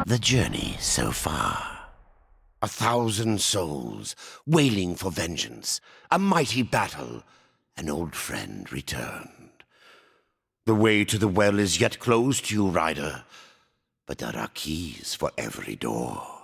The journey so far. 1,000 souls wailing for vengeance. A mighty battle. An old friend returned. The way to the well is yet closed to you, rider. But there are keys for every door.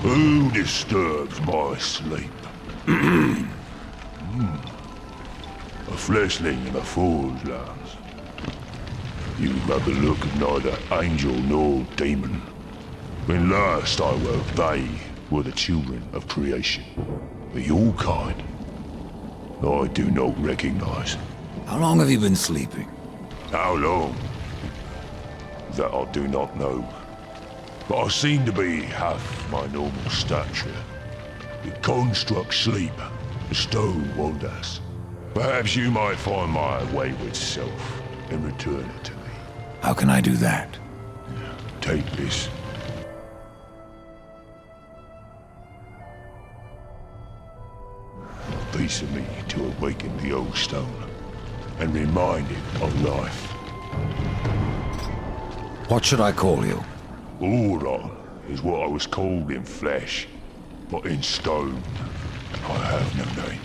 Who disturbs my sleep? A fleshling in a fool's lands. You have the look of neither angel nor demon. When last I were, they were the children of creation. But your kind, I do not recognize. How long have you been sleeping? How long? That I do not know. But I seem to be half my normal stature. The construct sleep, the stone wonders. Perhaps you might find my wayward self and return it to me. How can I do that? Take this. A piece of me to awaken the old stone and remind it of life. What should I call you? Auron is what I was called in flesh, but in stone, I have no name.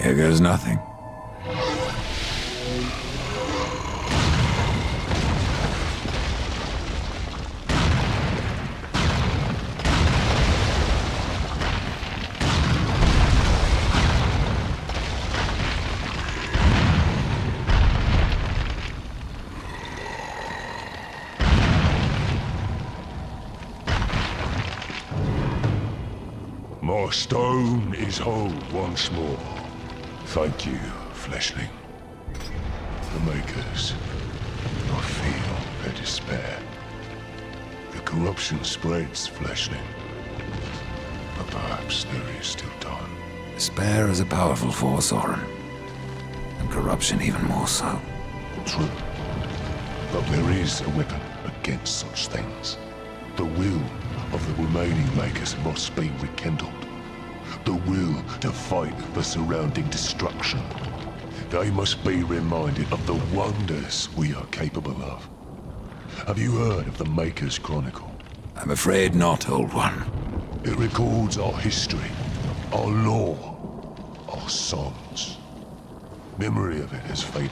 Here goes nothing. Our stone is whole once more. Thank you, fleshling. The Makers. I feel their despair. The corruption spreads, fleshling. But perhaps there is still time. Despair is a powerful force, Orin. And corruption even more so. True. But there is a weapon against such things. The will of the remaining Makers must be rekindled. The will to fight the surrounding destruction. They must be reminded of the wonders we are capable of. Have you heard of the Maker's Chronicle? I'm afraid not, Old One. It records our history, our lore, our songs. Memory of it has faded,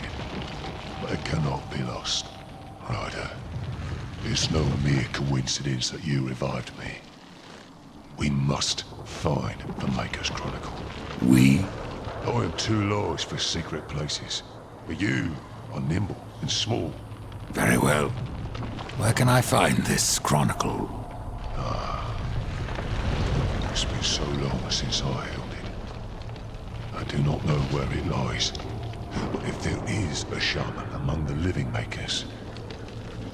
but it cannot be lost. Ryder, it's no mere coincidence that you revived me. We must find the Maker's Chronicle. We? I am too large for secret places, but you are nimble and small. Very well. Where can I find this chronicle? It's been so long since I held it. I do not know where it lies, but if there is a shaman among the living Makers,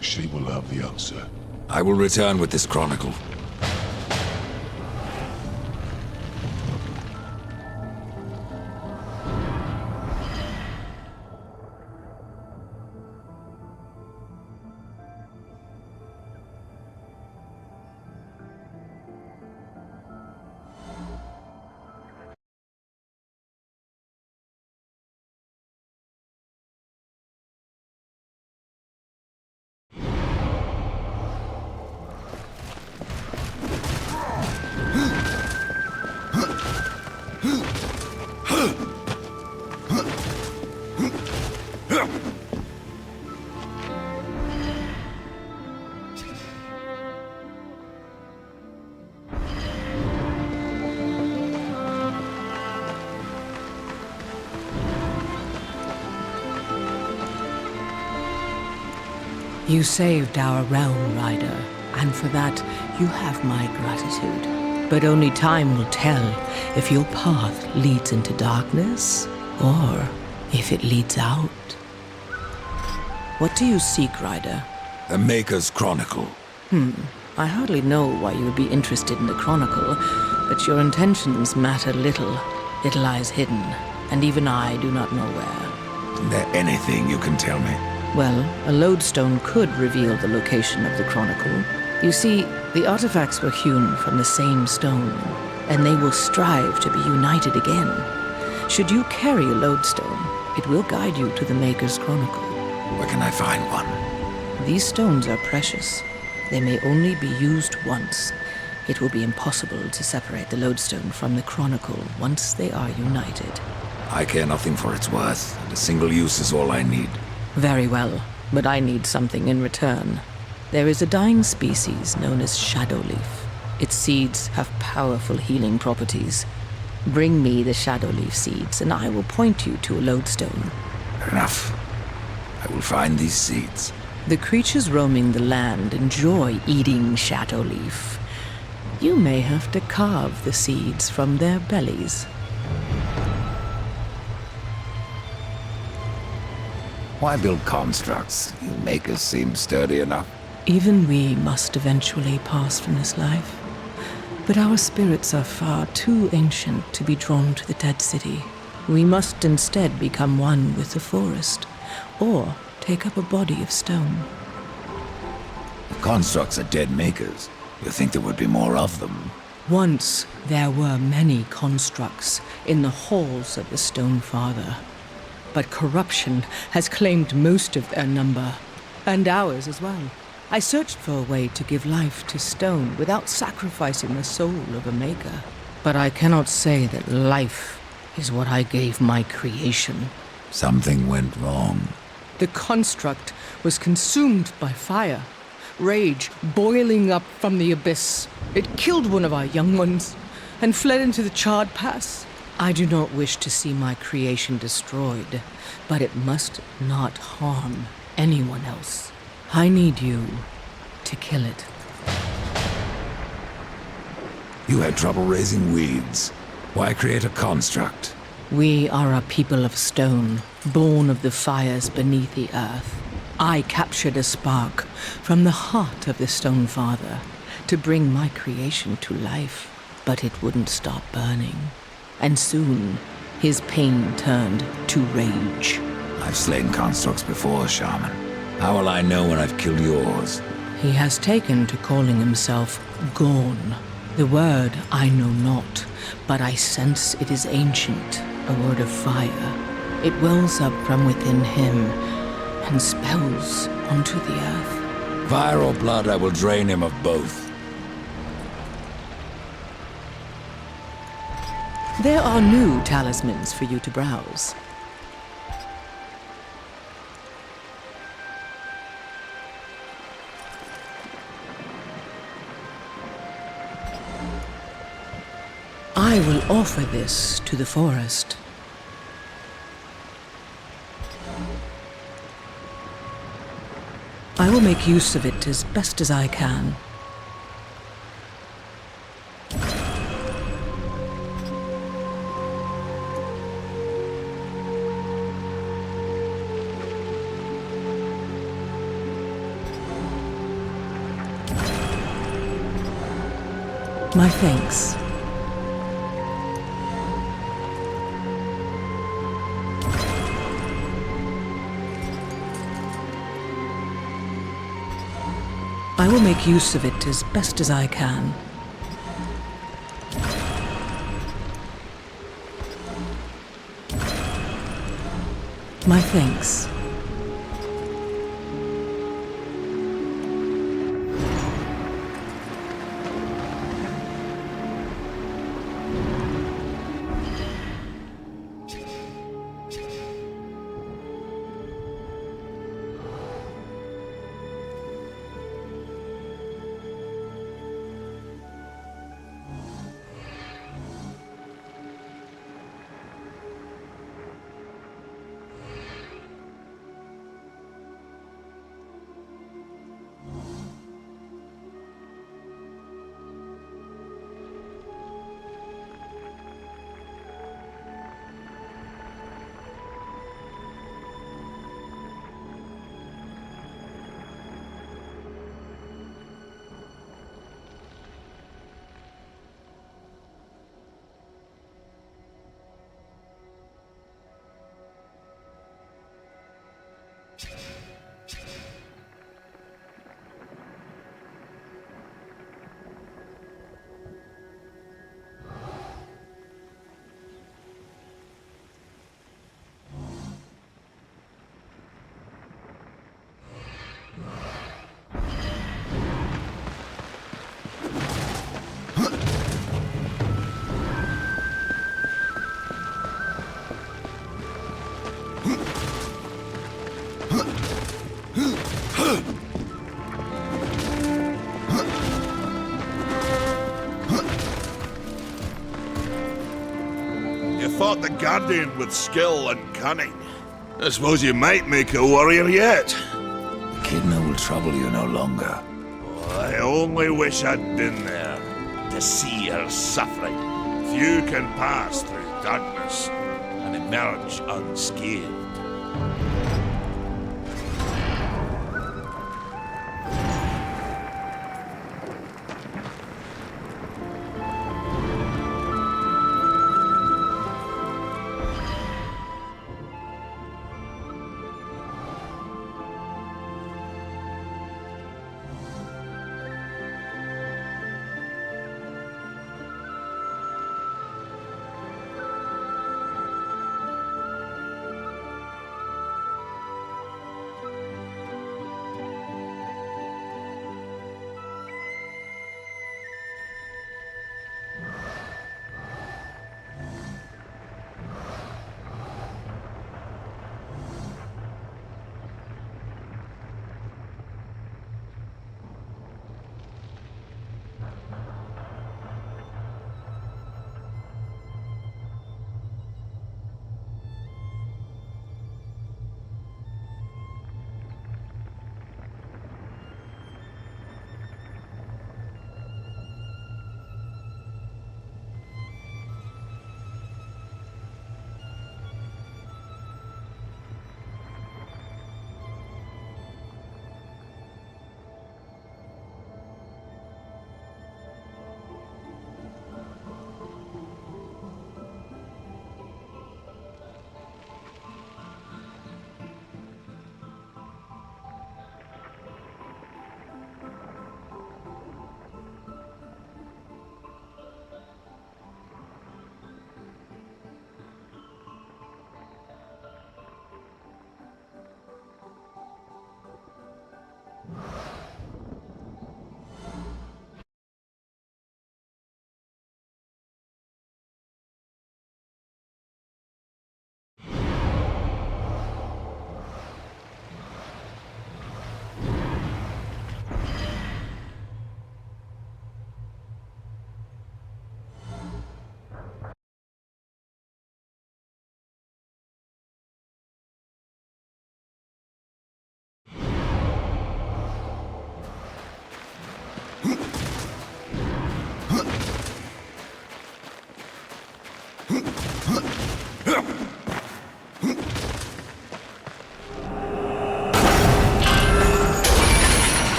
she will have the answer. I will return with this chronicle. You saved our realm, Ryder, and for that, you have my gratitude. But only time will tell if your path leads into darkness, or if it leads out. What do you seek, Ryder? The Maker's Chronicle. I hardly know why you would be interested in the Chronicle, but your intentions matter little. It lies hidden, and even I do not know where. Is there anything you can tell me? Well, a lodestone could reveal the location of the Chronicle. You see, the artifacts were hewn from the same stone, and they will strive to be united again. Should you carry a lodestone, it will guide you to the Maker's Chronicle. Where can I find one? These stones are precious. They may only be used once. It will be impossible to separate the lodestone from the Chronicle once they are united. I care nothing for its worth, and a single use is all I need. Very well, but I need something in return. There is a dying species known as Shadowleaf. Its seeds have powerful healing properties. Bring me the Shadowleaf seeds, and I will point you to a lodestone. Enough. I will find these seeds. The creatures roaming the land enjoy eating Shadowleaf. You may have to carve the seeds from their bellies. Why build constructs? You Makers seem sturdy enough. Even we must eventually pass from this life. But our spirits are far too ancient to be drawn to the dead city. We must instead become one with the forest, or take up a body of stone. If constructs are dead Makers, you think there would be more of them? Once there were many constructs in the halls of the Stone Father. But corruption has claimed most of their number, and ours as well. I searched for a way to give life to stone without sacrificing the soul of a maker. But I cannot say that life is what I gave my creation. Something went wrong. The construct was consumed by fire, rage boiling up from the abyss. It killed one of our young ones and fled into the charred pass. I do not wish to see my creation destroyed, but it must not harm anyone else. I need you to kill it. You had trouble raising weeds. Why create a construct? We are a people of stone, born of the fires beneath the earth. I captured a spark from the heart of the Stone Father to bring my creation to life, but it wouldn't stop burning. And soon, his pain turned to rage. I've slain constructs before, Shaman. How will I know when I've killed yours? He has taken to calling himself Gorn. The word I know not, but I sense it is ancient, a word of fire. It wells up from within him and spells onto the earth. Fire or blood, I will drain him of both. There are new talismans for you to browse. I will offer this to the forest. I will make use of it as best as I can. My thanks. I will make use of it as best as I can. My thanks. You fought the Guardian with skill and cunning. I suppose you might make a warrior yet. Echidna will trouble you no longer. I only wish I'd been there to see her suffering. Few can pass through darkness and emerge unscathed.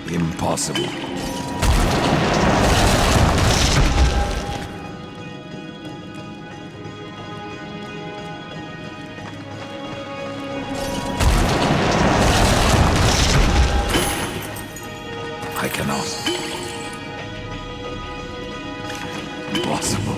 Impossible. I cannot. Impossible.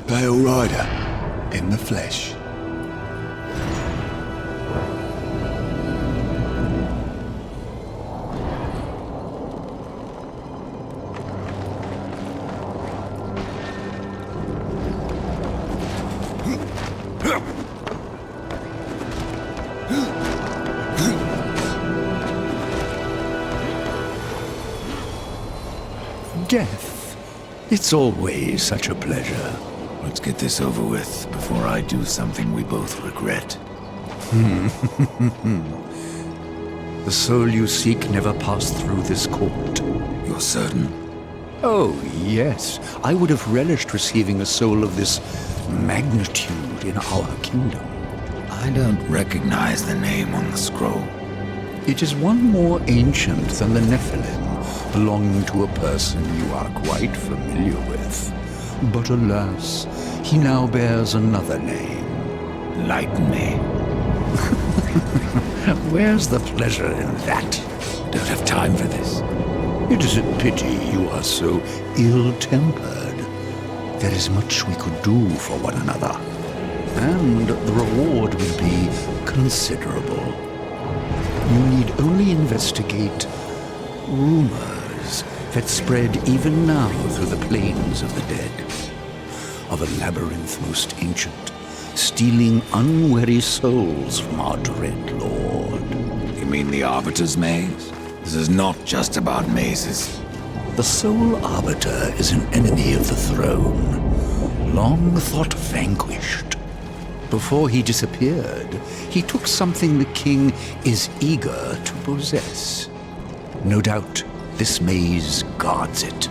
Pale Rider, in the flesh. Death. It's always such a pleasure. Let's get this over with before I do something we both regret. The soul you seek never passed through this court. You're certain? Oh, yes. I would have relished receiving a soul of this magnitude in our kingdom. I don't recognize the name on the scroll. It is one more ancient than the Nephilim, belonging to a person you are quite familiar with. But alas, he now bears another name. Enlighten me. Where's the pleasure in that? Don't have time for this. It is a pity you are so ill-tempered. There is much we could do for one another, and the reward will be considerable. You need only investigate rumors that spread even now through the plains of the dead, of a labyrinth most ancient, stealing unwary souls from our dread lord. You mean the Arbiter's Maze? This is not just about mazes. The sole Arbiter is an enemy of the throne, long thought vanquished. Before he disappeared, he took something the king is eager to possess. No doubt, this maze guards it.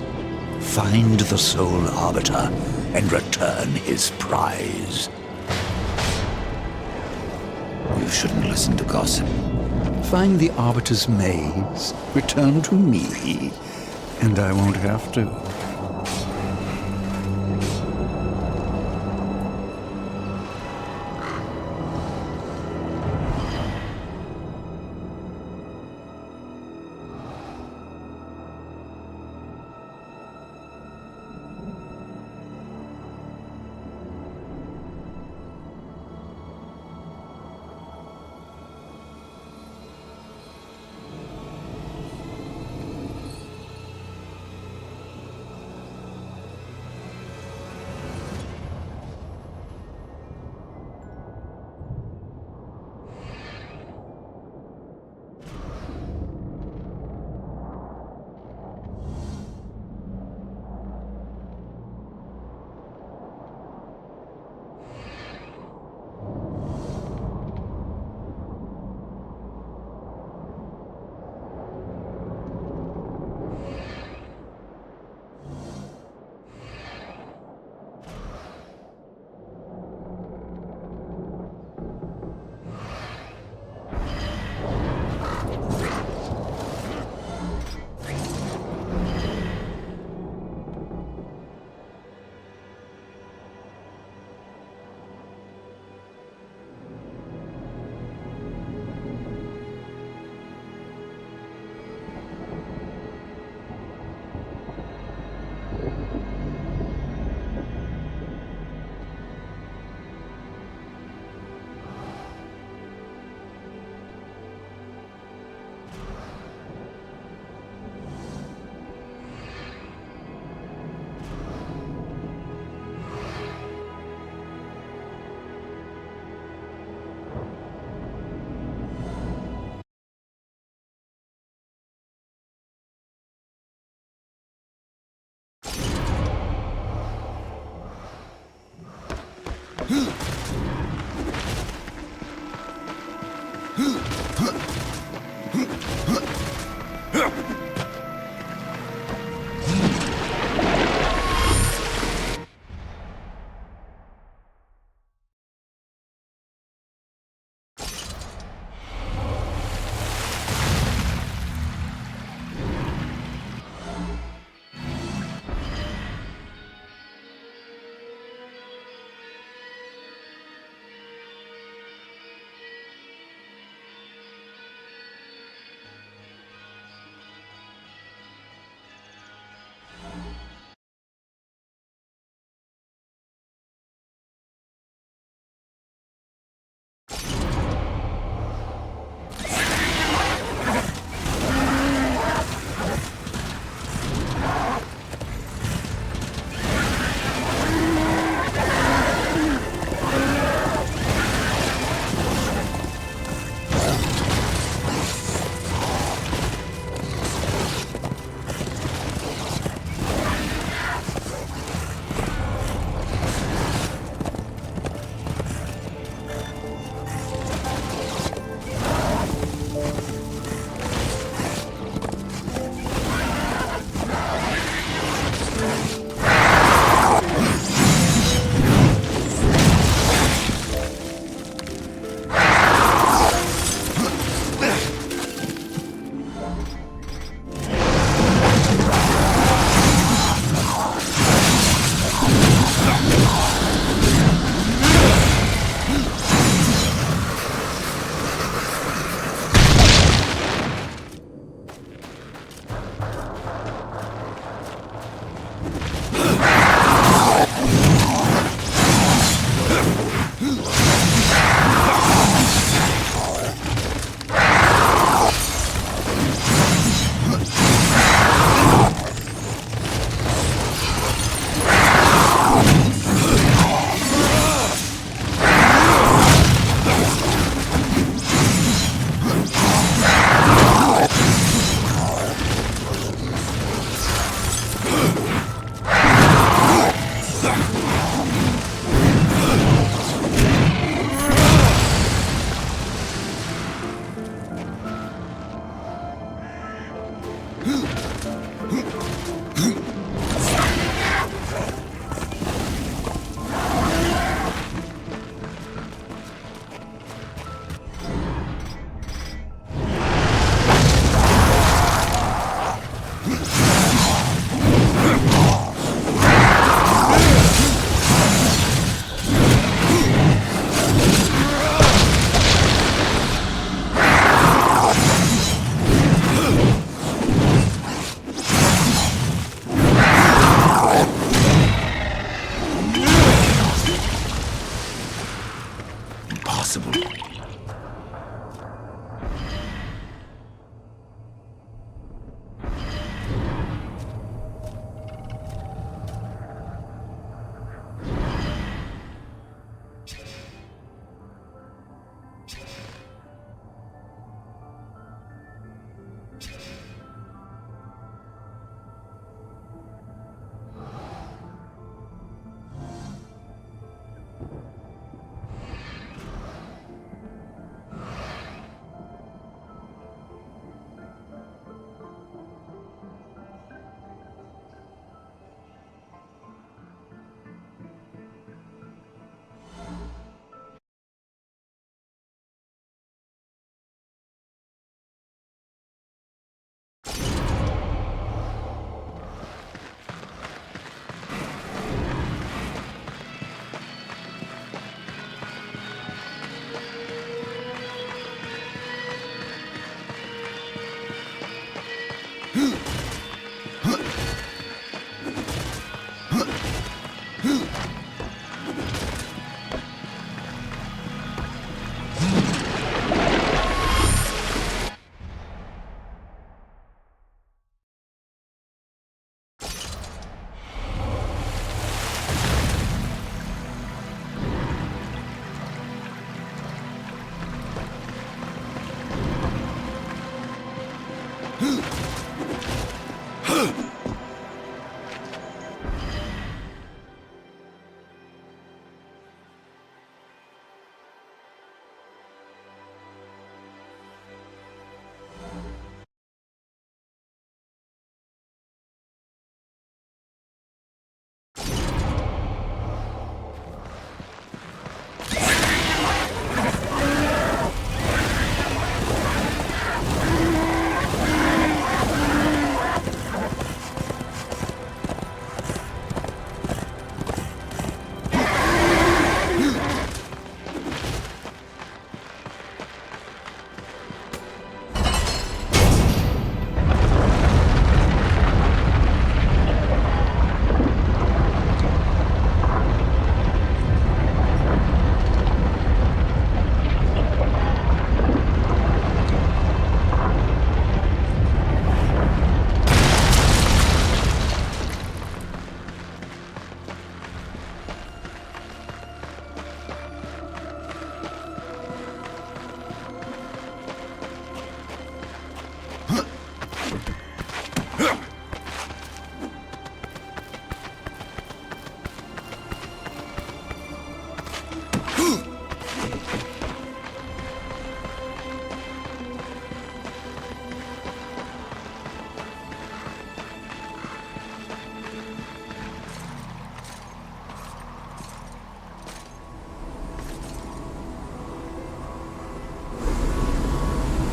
Find the sole Arbiter and return his prize. You shouldn't listen to gossip. Find the Arbiter's Maze, return to me, and I won't have to.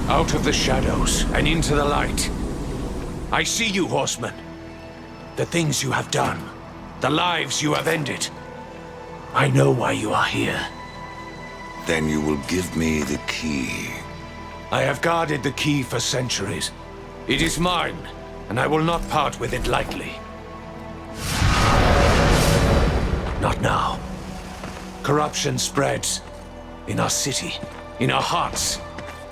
Out of the shadows and into the light. I see you, horsemen. The things you have done. The lives you have ended. I know why you are here. Then you will give me the key. I have guarded the key for centuries. It is mine, and I will not part with it lightly. Not now. Corruption spreads. In our city. In our hearts.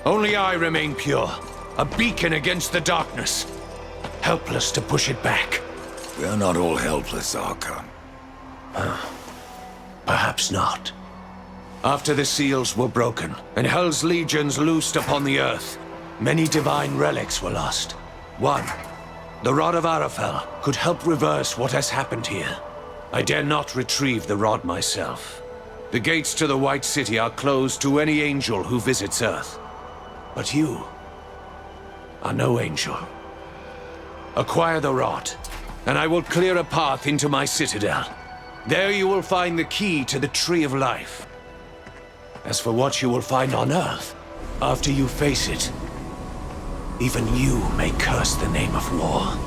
Only I remain pure. A beacon against the darkness. Helpless to push it back. We are not all helpless, Archon. Perhaps not. After the seals were broken, and Hell's legions loosed upon the earth, many divine relics were lost. One, the Rod of Arafel, could help reverse what has happened here. I dare not retrieve the rod myself. The gates to the White City are closed to any angel who visits Earth. But you are no angel. Acquire the rod, and I will clear a path into my citadel. There you will find the key to the Tree of Life. As for what you will find on Earth, after you face it, even you may curse the name of war.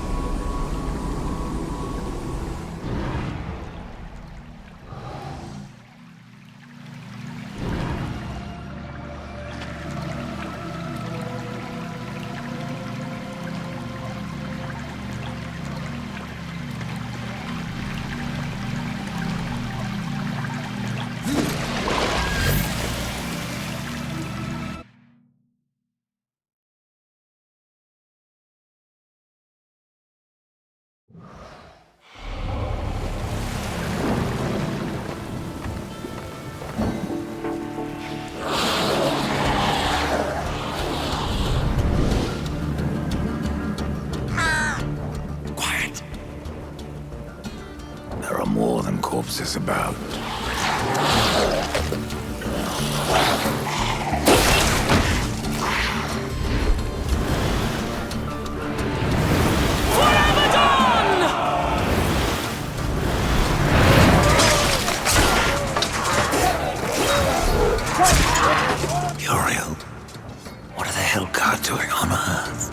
There are more than corpses about. Uriel, what are the Hellguard doing on Earth?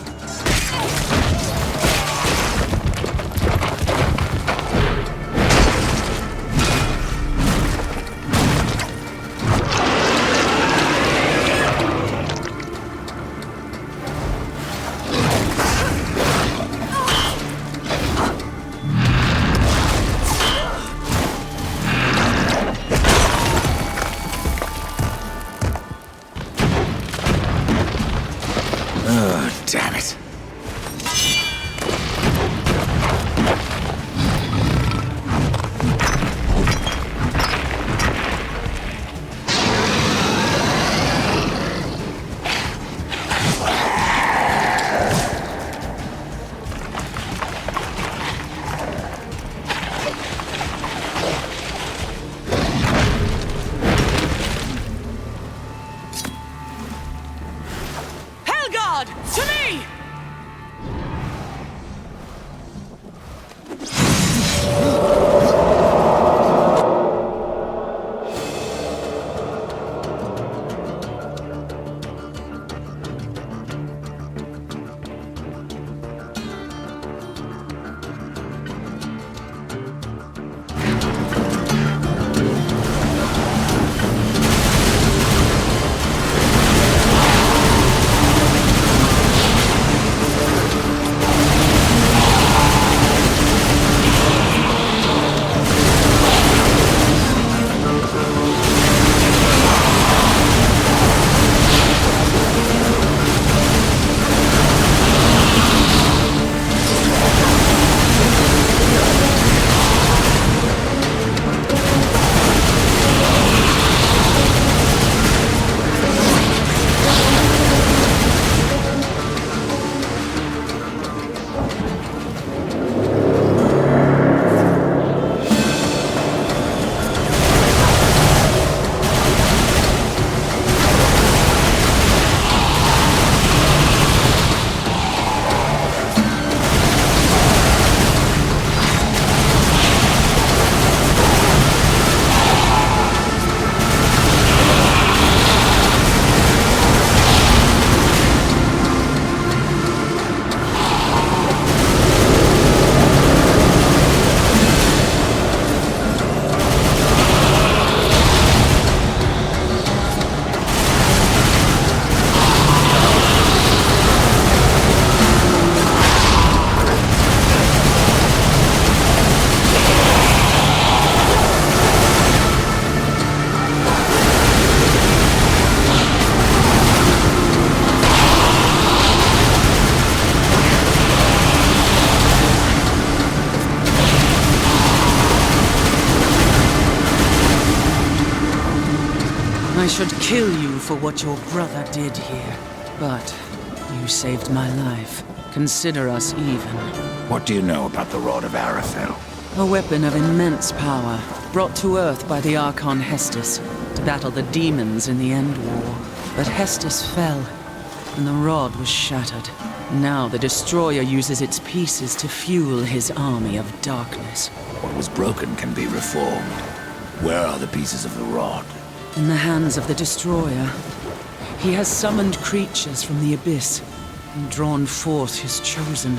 I should kill you for what your brother did here. But you saved my life. Consider us even. What do you know about the Rod of Arafel? A weapon of immense power, brought to Earth by the Archon Hestus, to battle the demons in the End War. But Hestus fell, and the rod was shattered. Now the Destroyer uses its pieces to fuel his army of darkness. What was broken can be reformed. Where are the pieces of the rod? In the hands of the Destroyer. He has summoned creatures from the abyss, and drawn forth his chosen,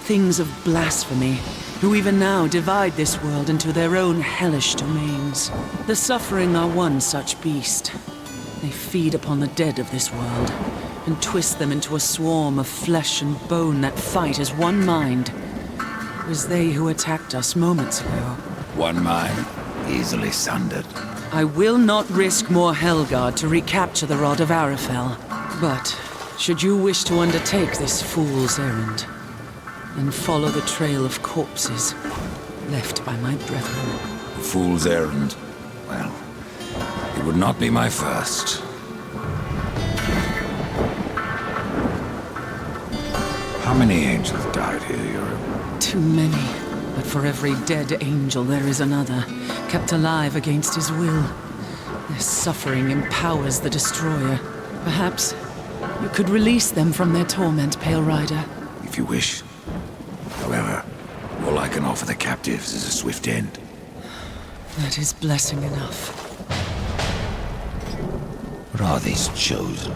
things of blasphemy, who even now divide this world into their own hellish domains. The Suffering are one such beast. They feed upon the dead of this world, and twist them into a swarm of flesh and bone that fight as one mind. It was they who attacked us moments ago. One mind, easily sundered. I will not risk more Helgard to recapture the Rod of Arafel. But, should you wish to undertake this fool's errand, then follow the trail of corpses left by my brethren. A fool's errand. Well, it would not be my first. How many angels died here, Europe? Too many. But for every dead angel there is another, kept alive against his will. Their suffering empowers the Destroyer. Perhaps you could release them from their torment, Pale Rider. If you wish. However, all I can offer the captives is a swift end. That is blessing enough. What are these chosen?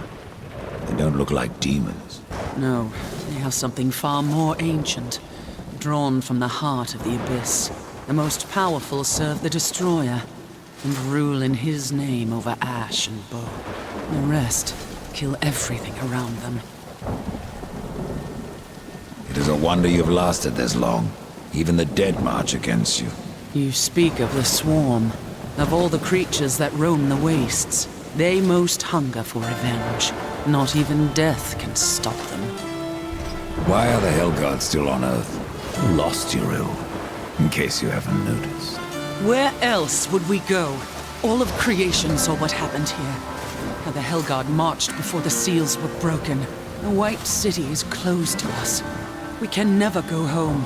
They don't look like demons. No, they have something far more ancient, drawn from the heart of the abyss. The most powerful serve the Destroyer, and rule in his name over ash and bone. The rest kill everything around them. It is a wonder you've lasted this long. Even the dead march against you. You speak of the Swarm. Of all the creatures that roam the wastes, they most hunger for revenge. Not even death can stop them. Why are the Hellguards still on Earth? Who lost your ill? In case you haven't noticed. Where else would we go? All of creation saw what happened here. How the Hellguard marched before the seals were broken. The White City is closed to us. We can never go home.